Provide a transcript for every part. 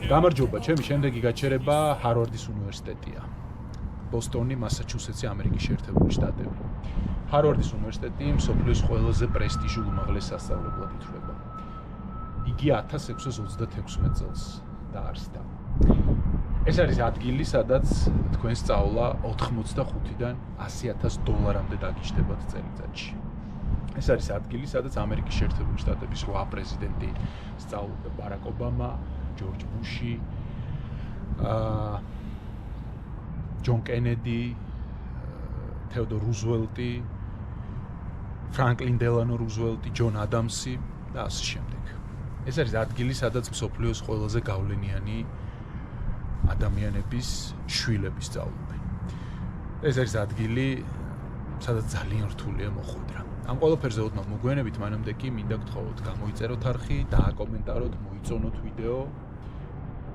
გამარჯობა, ჩემი შემდეგი გაჩერება ჰარვარდის უნივერსიტეტია. ბოსტონი, მასაჩუსეტსი, ამერიკის შეერთებული შტატები. ჰარვარდის უნივერსიტეტი მსოფლიოს ყველაზე პრესტიჟულ უმაღლეს სასწავლებლად ითვლება. იგი 1636 წელს დაარსდა. ეს არის ადგილი, სადაც თქვენ სწავლა 85-დან $100,000-მდე დაგიჯდებათ წელიწადში. ეს არის ადგილი, სადაც ამერიკის შეერთებული შტატების 8 პრეზიდენტი სწავლობდა: ბარაკ ობამა, ჯორჯ ბუში, ჯონ კენედი, თეოდორ რუზველტი, ფრანკლინ დელანო რუზველტი, ჯონ ადამსი და ასე შემდეგ. ეს არის ადგილი, სადაც მსოფლიოს ყველაზე გავლენიანი ადამიანების შვილები სწავლობენ. ეს არის ადგილი, სადაც ძალიან რთულია მოხვედრა. ამ ყველაფერზე ოდნავ მოგვიანებით, მანამდე კი მინდა გთხოვოთ, გამოიწეროთ არხი, დააკომენტაროთ, მოიწონოთ ვიდეო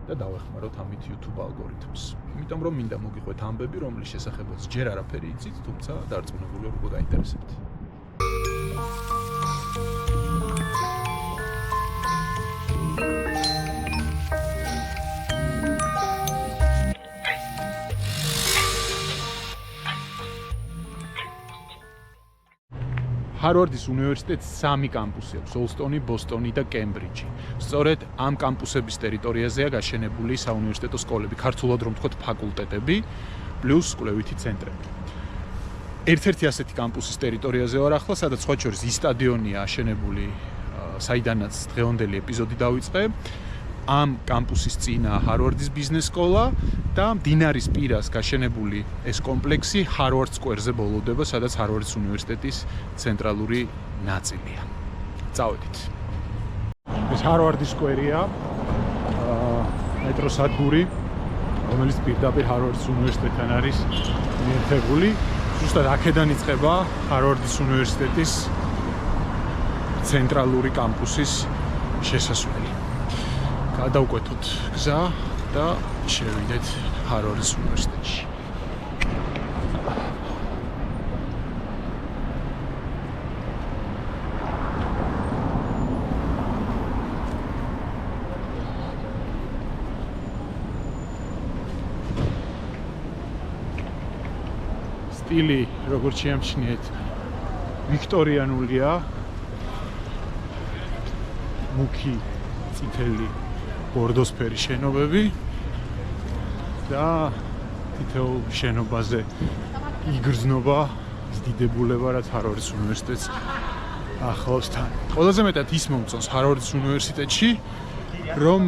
და დავეხმაროთ ამით YouTube ალგორითმს. იმიტომ რომ მინდა მოგიყვეთ ამბები, რომლის შესახებაც ჯერ არაფერი იცით, თუმცა დარწმუნებული ვარ, რომ გაინტერესებთ. ჰარვარდის უნივერსიტეტს 3 კამპუსი აქვს: ოლსტონი, ბოსტონი და კემბრიჯი. სწორედ ამ კამპუსების ტერიტორიაზეა გაშენებული საუნივერსიტეტო სკოლები, ქართულად რომ ვთქვათ, ფაკულტეტები, პლუს კვლევითი ცენტრები. ერთ-ერთი ასეთი კამპუსის ტერიტორიაზე ვარ ახლა, სადაც სხვა შორის ის სტადიონია აშენებული, საიდანაც დღევანდელი ეპიზოდი დავიწყე. ამ კამპუსის წინა ჰარვარდის ბიზნეს სკოლა და მდინარის პირას გაშენებული ეს კომპლექსი ჰარვარდ სკვერზე ბოლოვდება, სადაც ჰარვარდის უნივერსიტეტის ცენტრალური ნაწილია. წავედით. ეს ჰარვარდის სკვერია, მეტროსადგური, რომელიც პირდაპირ ჰარვარდის უნივერსიტეტთან არის მიერთებული. ზუსტად აქედან იწყება ჰარვარდის უნივერსიტეტის ცენტრალური კამპუსის შესასვლელი. გადავკვეთოთ გზა და შევიდეთ ჰარვარდის უნივერსიტეტში. სტილი, როგორც შეამჩნიეთ, ვიქტორიანულია. მუქი, წითელი, ბორდოსფერი შენობები და თითოეულ შენობაზე იგრძნობა ის დიდებულება, რაც ჰარვარდის უნივერსიტეტს ახლავს თან. ყველაზე მეტად ის მომწონს ჰარვარდის უნივერსიტეტში, რომ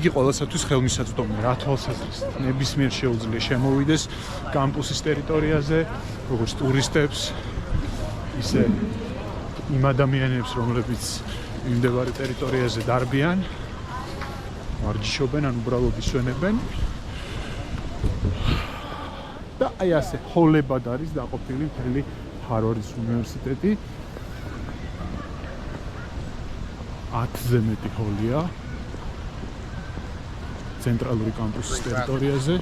იგი ყველასათვის ხელმისაწვდომია, რა თვალსაზრისით ნებისმიერ შეუძლია შემოვიდეს კამპუსის ტერიტორიაზე, როგორც ტურისტებს, ისე იმ ადამიანებს, რომლებიც მიმდებარე ტერიტორიაზე დარბიან, ვარჯიშობენ, ან უბრალოდ ისვენებენ. და აი ასე ჰოლებად არის დაყოფილი მთელი ჰარვარდის უნივერსიტეტი. 10-ზე მეტი ჰოლია ცენტრალური კამპუსის ტერიტორიაზე.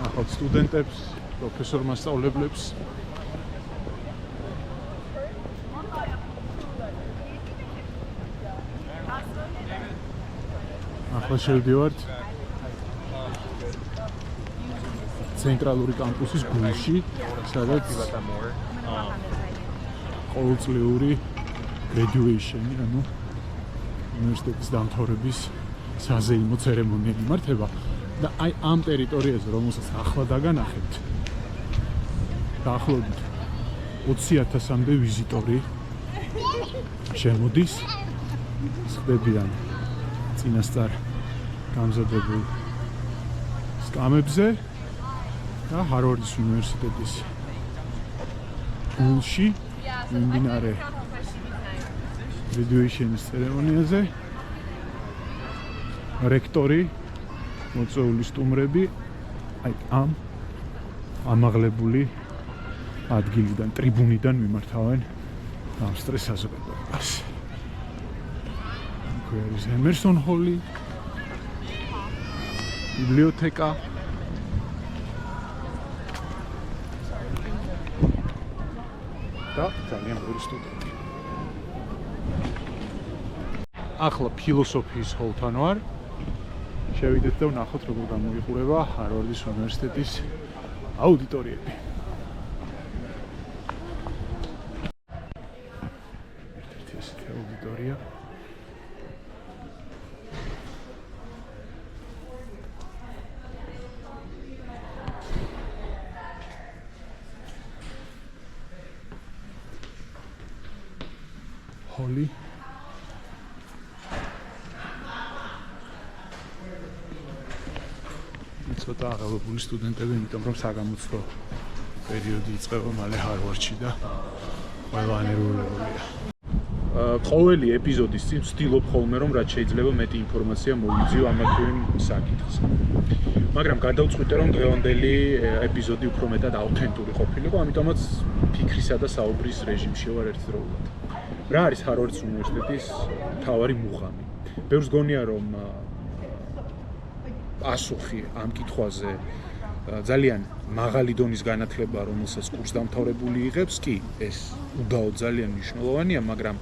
ახალ სტუდენტებს, პროფესორ-მასწავლებლებს. ახლა შევდივართ ცენტრალური კამპუსის გულში, სადაც ყოველწლიური graduation-ი, ანუ უნივერსიტეტის დამთავრების საზეიმო ცერემონია იმართება და აი ამ ტერიტორიაზე, რომელსაც ახლა დაგანახებთ, დაახლოებით 20,000-მდე ვიზიტორი შემოდის, ხდებიან წინასწარ გამზადებულ სკამებზე და ჰარვარდის უნივერსიტეტის გულში მიმდინარე graduation-ის ცერემონიაზე რექტორი, მოწვეული სტუმრები აი ამ ამაღლებული ადგილიდან, ტრიბუნიდან მიმართავენ ამ სწრესაზრდობას. არის ემერსონ ჰოლი, ბიბლიოთეკა და ძალიან ბევრი სტუდენტი. ახლა ფილოსოფიის ჰოლთან ვარ. შევიდეთ და ვნახოთ როგორ გამოიყურება ჰარვარდის უნივერსიტეტის აუდიტორიები. ერთ-ერთი ესეთი აუდიტორია. ჰოლი ცოტა აღელვებული სტუდენტები, იმიტომ რომ საგამოცდო პერიოდი იწყება მალე ჰარვარდში და ყველა ანერგულებულია. ყოველი ეპიზოდის წინ ვცდილობ ხოლმე რომ რაც შეიძლება მეტი ინფორმაცია მოვიძიო ამ თუ იმ საკითხზე. მაგრამ გადავწყვიტე რომ დღევანდელი ეპიზოდი უფრო მეტად აუთენტური ყოფილიყო, ამიტომაც ფიქრისა და საუბრის რეჟიმში ვარ ერთდროულად. რა არის ჰარვარდის უნივერსიტეტის მთავარი მუღამი? ბევრს გონია რომ პასუხი ამ კითხვაზე ძალიან მაღალი დონის განათლება, რომელსაც კურსდამთავრებული იღებს, კი, ეს უდაოდ ძალიან მნიშვნელოვანია, მაგრამ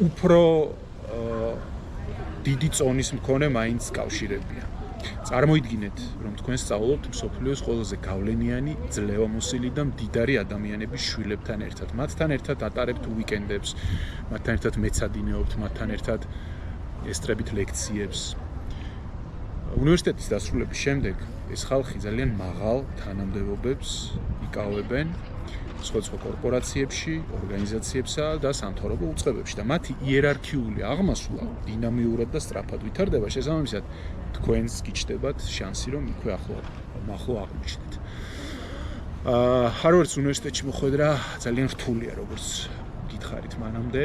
უფრო დიდი წონის მქონე მაინც კავშირებია. წარმოიდგინეთ, რომ თქვენ სწავლობთ მსოფლიოს ყველაზე გავლენიანი, ძლევამოსილი და მდიდარი ადამიანების შვილებთან ერთად. მათთან ერთად ატარებთ უიკენდებს, მათთან ერთად მეცადინეობთ, მათთან ერთად ესწრებით ლექციებს. უნივერსიტეტის დასრულების შემდეგ ეს ხალხი ძალიან მაღალ თანამდებობებს იკავებენ სხვადასხვა კორპორაციებში, ორგანიზაციებსა და სამთავრობო უწყებებში და მათი იერარქიული აღმასვლა დინამიურად და სწრაფად ვითარდება, შესაბამისად თქვენს გიჩნდებათ შანსი, რომ იქვე ახლო აღმოჩნდეთ. ჰარვარდის უნივერსიტეტში მოხვედრა ძალიან რთულია, როგორც გითხარით მანამდე.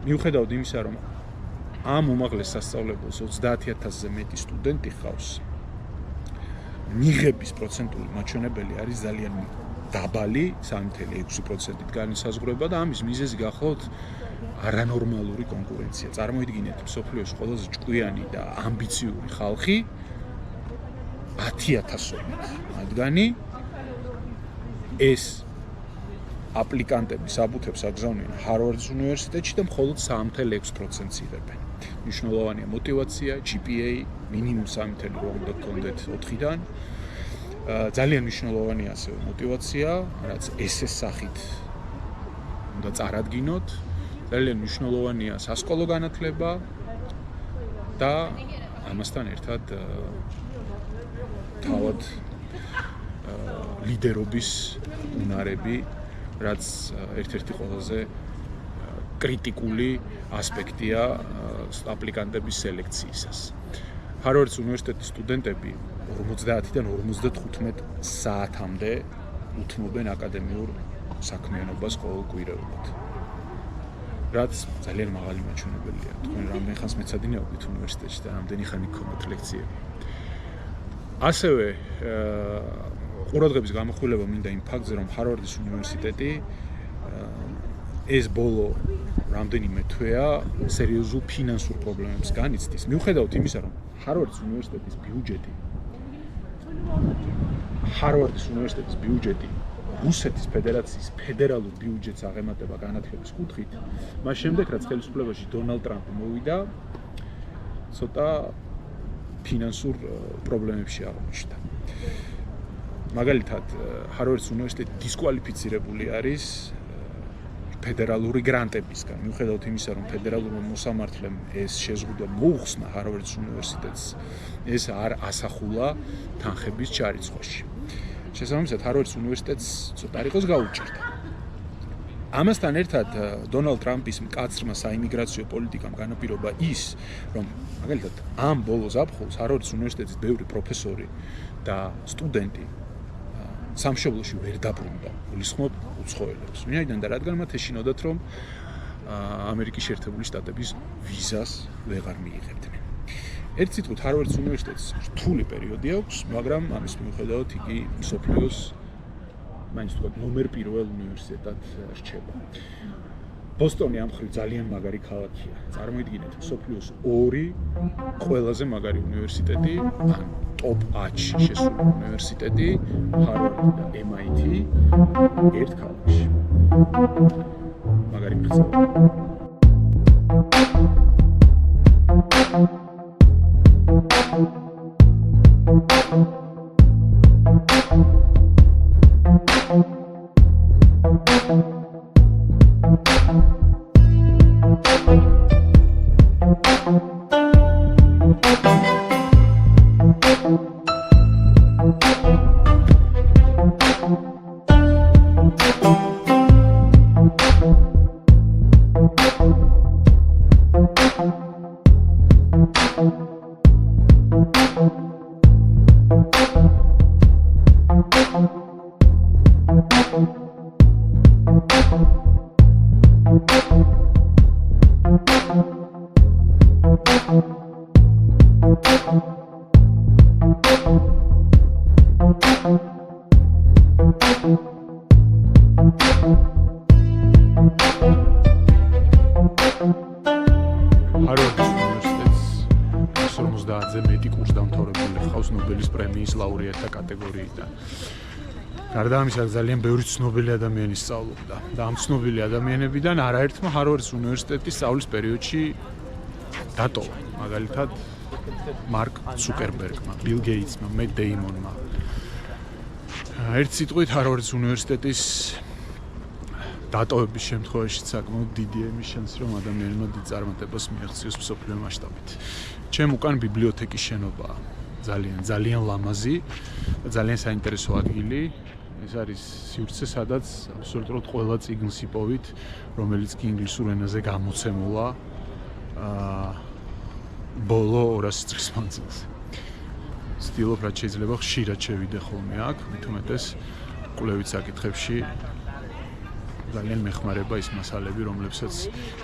მიუხედავად იმისა, რომ ამ უმაღლეს სასწავლებელს 30,000-ზე მეტი სტუდენტი ხავს, მიღების პროცენტული მაჩვენებელი არის ძალიან დაბალი, 3.6%-ით განისაზღვრება და ამის მიზეზი გახლავთ არანორმალური კონკურენცია. წარმოიდგინეთ, მსოფლიოს ყველაზე ჭკვიანი და ამბიციური ხალხი 10,000-ობით მათგანი ეს აპლიკანტები საბუთებს აგზავნიან ჰარვარდის უნივერსიტეტში და მხოლოდ 3.6%-ს იღებენ. მნიშვნელოვანია мотивация, GPA მინიმუმ 3.8 უნდა გქონდეთ 4-დან. ძალიან მნიშვნელოვანია ასევე мотивация, რაც SS სახით უნდა წარადგინოთ. ძალიან მნიშვნელოვანია სასკოლო განათლება და ამასთან ერთად თავად ლიდერობის უნარები, რაც ერთ-ერთი ყველაზე კრიტიკული ასპექტია აპლიკანტების სელექციისას. ჰარვარდის უნივერსიტეტის სტუდენტები 50-დან 55 საათამდე უთმობენ აკადემიურ საქმიანობას ყოველკვირეულად. რაც ძალიან მაღალი მაჩვენებელია. თქვენ რამდენ ხანს მეცადინეობთ უნივერსიტეტში და რამდენი ხანი გქონდათ ლექციები. ასევე ყურადღების გამახვილება მინდა იმ ფაქტზე, რომ ჰარვარდის უნივერსიტეტი ეს ბოლო რამდენიმე თვეა სერიოზულ ფინანსურ პრობლემებს განიცდის. მიუხედავად იმისა, რომ ჰარვარდის უნივერსიტეტის ბიუჯეტი რუსეთის ფედერაციის ფედერალურ ბიუჯეტს აღემატება განათლების კუთხით, მას შემდეგ რაც ხელისუფლებაში დონალდ ტრამპი მოვიდა, ცოტა ფინანსურ პრობლემებში აღმოჩნდა. მაგალითად, ჰარვარდის უნივერსიტეტი დისკვალიფიცირებული არის ფედერალური გრანტებისგან. მიუხედავად იმისა, რომ ფედერალურმა მოსამართლემ ეს შეზღუდვა მოუხსნა ჰარვარდის უნივერსიტეტს, ეს არ ასახულა თანხების ჩარიცხვაში. შესაბამისად, ჰარვარდის უნივერსიტეტს ცოტა არ იყოს გაუჭირდა. ამასთან ერთად, დონალდ ტრამპის მკაცრმა საიმიგრაციო პოლიტიკამ განაპირობა ის, რომ მაგალითად ამ ბოლო ზაფხულს ჰარვარდის უნივერსიტეტის ბევრი პროფესორი და სტუდენტი სამშობლოში ვერ დაბრუნდა გულისხმობ უცხოელებს. ვინაიდან და რადგან მათ ეშინოდათ, რომ ამერიკის შეერთებული შტატების ვიზას ვეღარ მიიღებდნენ. ერთ სიტყვით, ჰარვარდის უნივერსიტეტს რთული პერიოდი აქვს, მაგრამ ამის მიუხედავად იგი მსოფლიოს მაინც თქვათ ნომერ 1 უნივერსიტეტად რჩება. ბოსტონი ამ მხრივ ძალიან მაგარი ქალაქია. წარმოიდგინეთ, მსოფლიოს 2 ყველაზე მაგარი უნივერსიტეტი, ან ტოპ 10-ში შესული უნივერსიტეტი, ჰარვარდი და MIT ერთ ქალაქში. მაგარი კარი გრძელდება. ჰარვარდის უნივერსიტეტს 50-ზე მეტი კურსდამთავრებული ჰყავს ნობელის პრემიის ლაურეატთა კატეგორიიდან. გარდა ამისა, ძალიან ბევრი ცნობილი ადამიანი სწავლობდა და ამ ცნობილი ადამიანებიდან არაერთმა ჰარვარდის უნივერსიტეტის სწავლის პერიოდში დატოვა. მაგალითად, მარკ ცუკერბერგმა, ბილ გეიტსმა, მეტ დეიმონმა. ერთ სიტყვით ჰარვარდის უნივერსიტეტის დატოვების შემთხვევაში საკმაოდ დიდია იმის შანსი, რომ ადამიანმა დიდ წარმატებას მიაღწიოს მსოფლიო მასშტაბით. ჩემ უკან ბიბლიოთეკის შენობაა. ძალიან ლამაზი, ძალიან საინტერესო ადგილი. ეს არის სივრცე, სადაც აბსოლუტურად ყველა წიგნს იპოვით, რომელიც კი ინგლისურ ენაზე გამოცემულა ბოლო 200 წლის მანძილზე. ვცდილობ, რაც შეიძლება ხშირად შევიდე ხოლმე აქ, მით უმეტეს კვლევით საკითხებში ძალიან მეხმარება ის მასალები, რომლებსაც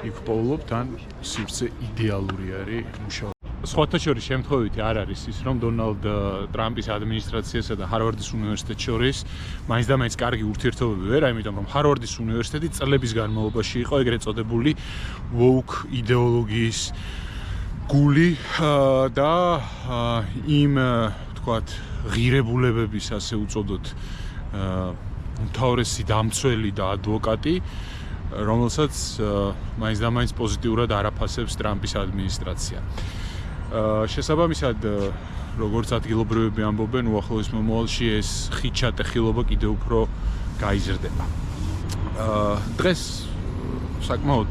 იქ პოულობთ, ან სივრცე იდეალური არის მუშაობა. სხვათა შორის შემთხვევითი არ არის ის, რომ დონალდ ტრამპის ადმინისტრაციასა და ჰარვარდის უნივერსიტეტს შორის მაინც და მაინც კარგი ურთიერთობები ვერა, იმიტომ რომ ჰარვარდის უნივერსიტეტი წლების განმავლობაში იყო ეგრეთ წოდებული woke იდეოლოგიის გული და იმ თქვათ ღირებულებების ასე უწოდოთ უმთავრესი დამცველი და ადვოკატი, რომელსაც მაინც და მაინც პოზიტიურად არაფასებს ტრამპის ადმინისტრაცია. შესაბამისად, როგორც ადგილობრივები ამბობენ, უახლოეს მომავალში ეს ხიდჩატეხილობა კიდევ უფრო გაიზრდება. დღეს საკმაოდ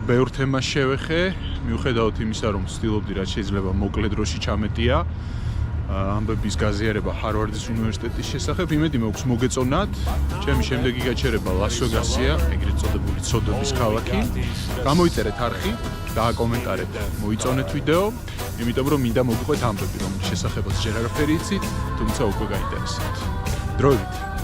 ბევრ თემას შევეხე, მიუხედავად იმისა, რომ ვცდილობდი რაც შეიძლება მოკლე დროში ჩამეტია ამბების გაზიარება ჰარვარდის უნივერსიტეტის შესახებ. იმედი მაქვს მოგეწონათ. ჩემი შემდეგი გაჩერება ლას-ვეგასია, ეგრეთ წოდებული ცოდობის ქალაქი. გამოიწერეთ არხი, დააკომენტარეთ, მოიწონეთ ვიდეო, იმიტომ რომ მინდა მოგიყვეთ ამბები, რომლის შესახებაც ჯერ არაფერი იცით, თუმცა უკვე გაინტერესებთ. დროებით.